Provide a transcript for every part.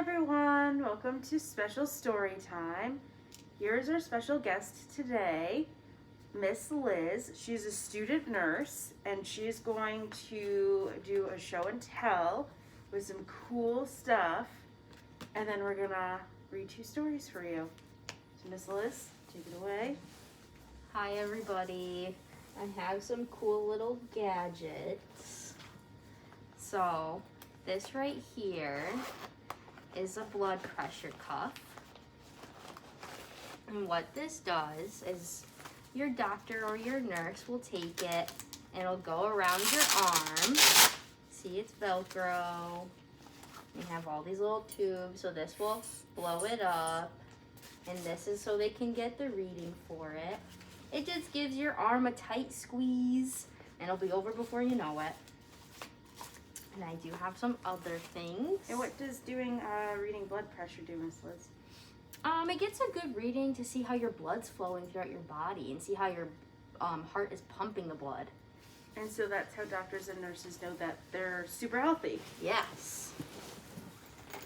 everyone, welcome to Special Story Time. Here's our special guest today, Miss Liz. She's a student nurse and she's going to do a show and tell with some cool stuff, and then we're gonna read 2 stories for you. So Miss Liz, take it away. Hi everybody, I have some cool little gadgets. So this right here is a blood pressure cuff. And what this does is your doctor or your nurse will take it and it'll go around your arm. See, it's Velcro. You have all these little tubes, so this will blow it up. And this is so they can get the reading for it. It just gives your arm a tight squeeze and it'll be over before you know it. And I do have some other things. And what does doing reading blood pressure do, Miss Liz? It gets a good reading to see how your blood's flowing throughout your body and see how your heart is pumping the blood. And so that's how doctors and nurses know that they're super healthy. Yes.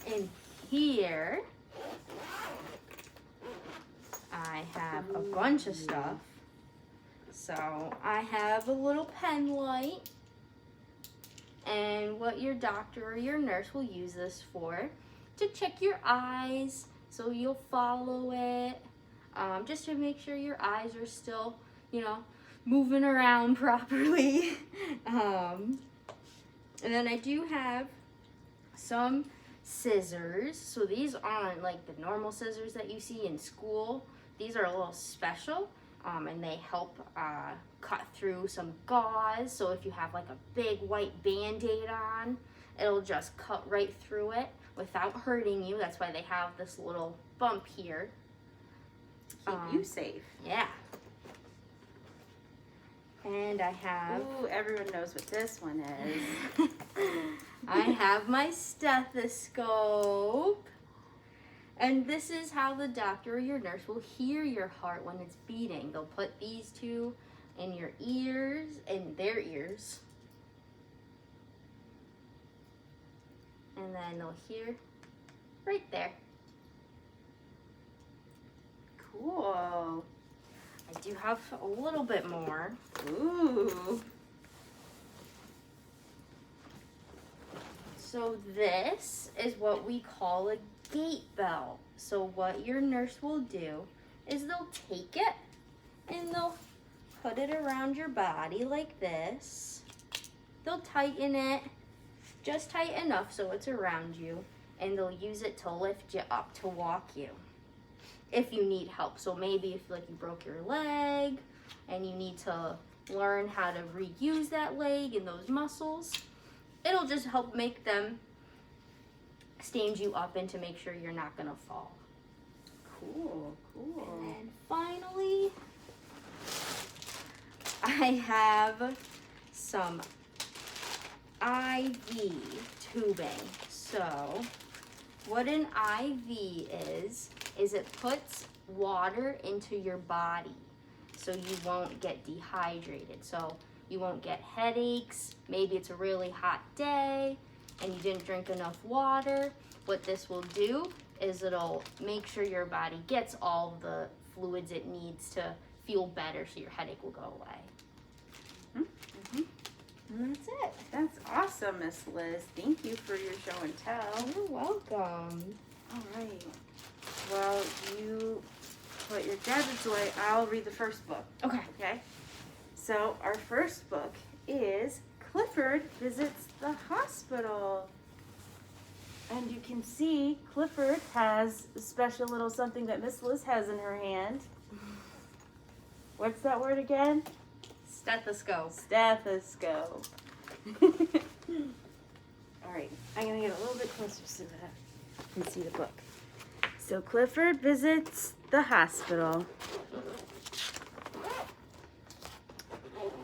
And here, I have a bunch of stuff. So I have a little pen light. And what your doctor or your nurse will use this for, to check your eyes, so you'll follow it, just to make sure your eyes are still, moving around properly. And then I do have some scissors. So these aren't like the normal scissors that you see in school. These are a little special. And they help cut through some gauze. So if you have like a big white Band-Aid on, it'll just cut right through it without hurting you. That's why they have this little bump here. Keep you safe. Yeah. And I have... Ooh, everyone knows what this one is. I have my stethoscope. And this is how the doctor or your nurse will hear your heart when it's beating. They'll put these 2 in your ears, in their ears. And then they'll hear right there. Cool. I do have a little bit more. Ooh. So this is what we call a gait belt. So what your nurse will do is they'll take it and they'll put it around your body like this. They'll tighten it just tight enough so it's around you, and they'll use it to lift you up to walk you if you need help. So maybe if you broke your leg and you need to learn how to reuse that leg and those muscles, it'll just help make them stand you up and to make sure you're not gonna fall. Cool, cool. And then finally, I have some IV tubing. So what an IV is it puts water into your body so you won't get dehydrated. So you won't get headaches. Maybe it's a really hot day and you didn't drink enough water. What this will do is it'll make sure your body gets all the fluids it needs to feel better so your headache will go away. Mm-hmm. And that's it. That's awesome, Miss Liz. Thank you for your show and tell. You're welcome. All right. Well, you put your gadgets away. I'll read the first book. Okay. Okay? So our first book is Clifford Visits the Hospital. And you can see Clifford has a special little something that Miss Liz has in her hand. What's that word again? Stethoscope. Stethoscope. All right, I'm gonna get a little bit closer so that I can see the book. So Clifford Visits the Hospital.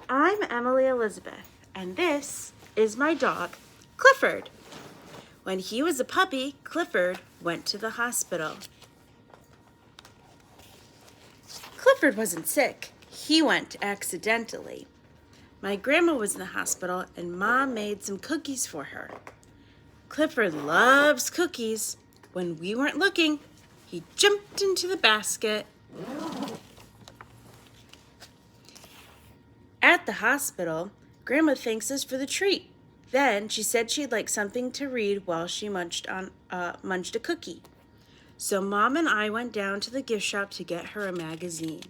I'm Emily Elizabeth, and this is my dog, Clifford. When he was a puppy, Clifford went to the hospital. Clifford wasn't sick. He went accidentally. My grandma was in the hospital and Mom made some cookies for her. Clifford loves cookies. When we weren't looking, he jumped into the basket. At the hospital, Grandma thanks us for the treat. Then she said she'd like something to read while she munched a cookie. So Mom and I went down to the gift shop to get her a magazine.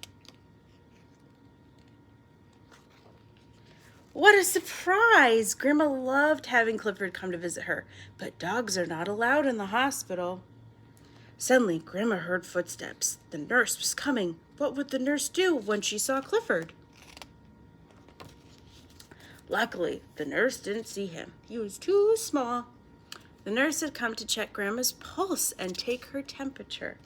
What a surprise! Grandma loved having Clifford come to visit her, but dogs are not allowed in the hospital. Suddenly, Grandma heard footsteps. The nurse was coming. What would the nurse do when she saw Clifford? Luckily, the nurse didn't see him. He was too small. The nurse had come to check Grandma's pulse and take her temperature.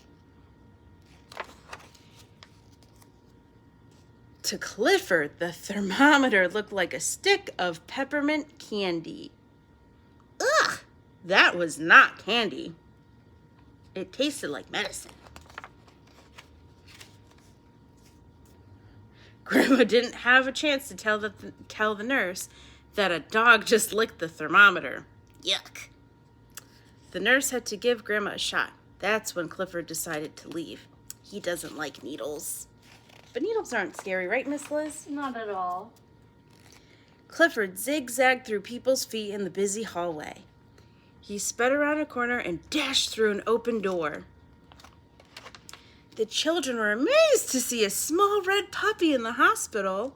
To Clifford, the thermometer looked like a stick of peppermint candy. Ugh, that was not candy. It tasted like medicine. Grandma didn't have a chance to tell the nurse that a dog just licked the thermometer. Yuck. The nurse had to give Grandma a shot. That's when Clifford decided to leave. He doesn't like needles. But needles aren't scary, right, Miss Liz? Not at all. Clifford zigzagged through people's feet in the busy hallway. He sped around a corner and dashed through an open door. The children were amazed to see a small red puppy in the hospital.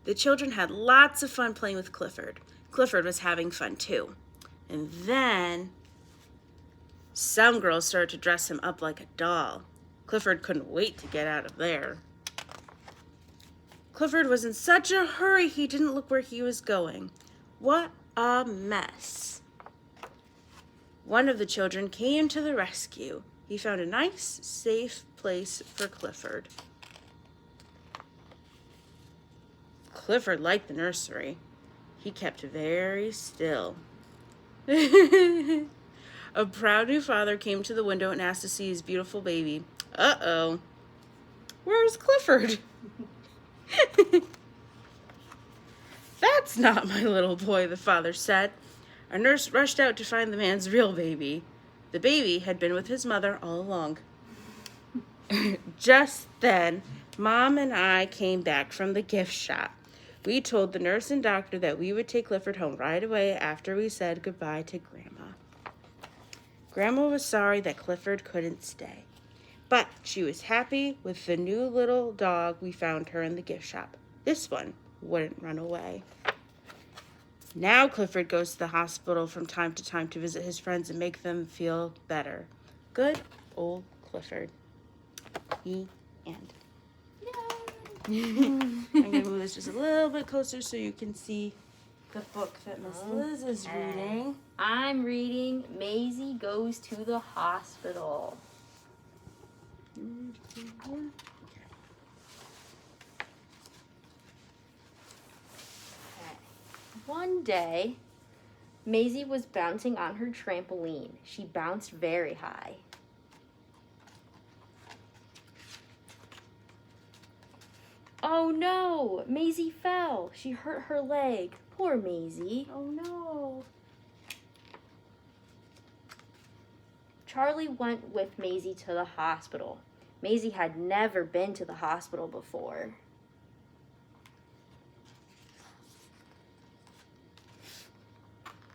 The children had lots of fun playing with Clifford. Clifford was having fun too. And then some girls started to dress him up like a doll. Clifford couldn't wait to get out of there. Clifford was in such a hurry he didn't look where he was going. What a mess. One of the children came to the rescue. He found a nice, safe place for Clifford. Clifford liked the nursery. He kept very still. A proud new father came to the window and asked to see his beautiful baby. Uh-oh. Where's Clifford? That's not my little boy, the father said. A nurse rushed out to find the man's real baby. The baby had been with his mother all along. Just then, Mom and I came back from the gift shop. We told the nurse and doctor that we would take Clifford home right away after we said goodbye to Grandma. Grandma was sorry that Clifford couldn't stay, but she was happy with the new little dog we found her in the gift shop. This one wouldn't run away. Now Clifford goes to the hospital from time to time to visit his friends and make them feel better. Good old Clifford. The end. I'm going to move this just a little bit closer so you can see the book that Miss Liz is reading. I'm reading Maisie Goes to the Hospital. One day, Maisie was bouncing on her trampoline. She bounced very high. Oh no! Maisie fell. She hurt her leg. Poor Maisie. Oh no. Charlie went with Maisie to the hospital. Maisie had never been to the hospital before.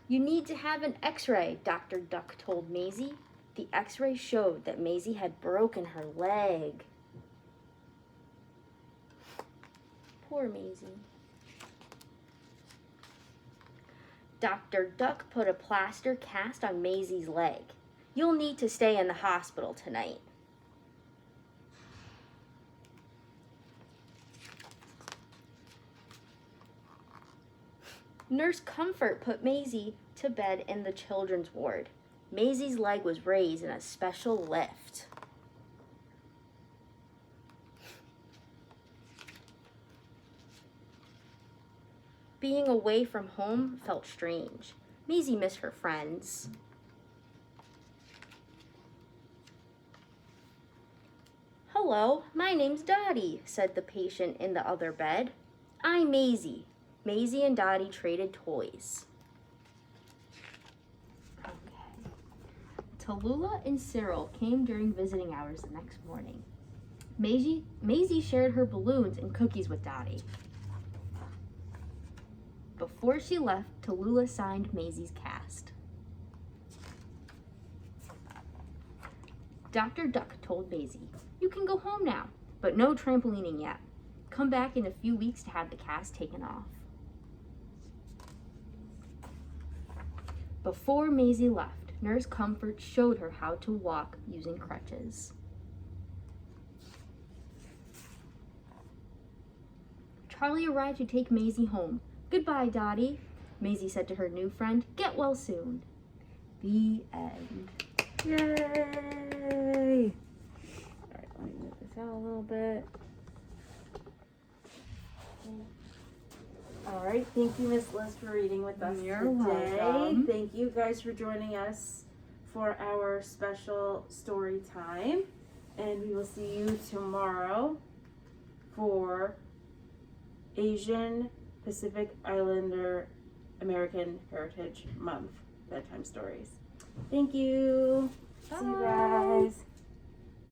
You need to have an x-ray, Dr. Duck told Maisie. The x-ray showed that Maisie had broken her leg. Poor Maisie. Dr. Duck put a plaster cast on Maisie's leg. You'll need to stay in the hospital tonight. Nurse Comfort put Maisie to bed in the children's ward. Maisie's leg was raised in a special lift. Being away from home felt strange. Maisie missed her friends. Hello, my name's Dottie, said the patient in the other bed. I'm Maisie. Maisie and Dottie traded toys. Okay. Tallulah and Cyril came during visiting hours the next morning. Maisie shared her balloons and cookies with Dottie. Before she left, Tallulah signed Maisie's cast. Dr. Duck told Maisie, "You can go home now, but no trampolining yet. Come back in a few weeks to have the cast taken off." Before Maisie left, Nurse Comfort showed her how to walk using crutches. Charlie arrived to take Maisie home. "Goodbye, Dottie," Maisie said to her new friend. "Get well soon." The end. Yay! Alright, let me move this out a little bit. Alright, thank you, Miss Liz, for reading with us You're today. welcome. Thank you guys for joining us for our special story time. And we will see you tomorrow for Asian Pacific Islander American Heritage Month bedtime stories. Thank you. See you Bye. guys.